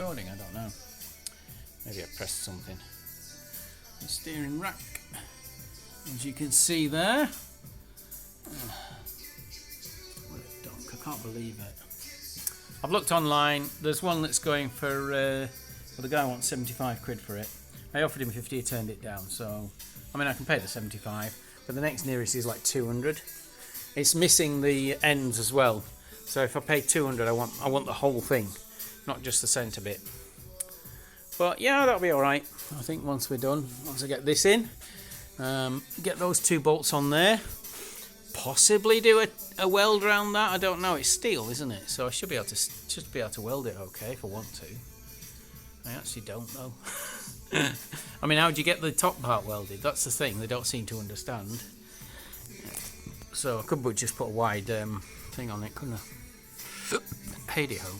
recording, I don't know. Maybe I pressed something. The steering rack, as you can see there. What a donk, I can't believe it. I've looked online, there's one that's going for, well, the guy wants 75 quid for it. I offered him 50, he turned it down, so, I mean, I can pay the 75, but the next nearest is like 200. It's missing the ends as well, so if I pay 200, I want the whole thing, not just the centre bit. But yeah, that'll be alright. I think once we're done, once I get this in, get those 2 bolts on there, possibly do a weld around that. I don't know, it's steel, isn't it? So I should be able to weld it okay if I want to. I actually don't though. I mean, how do you get the top part welded? That's the thing, they don't seem to understand. So I could just put a wide thing on it, couldn't I? Hey-de-ho.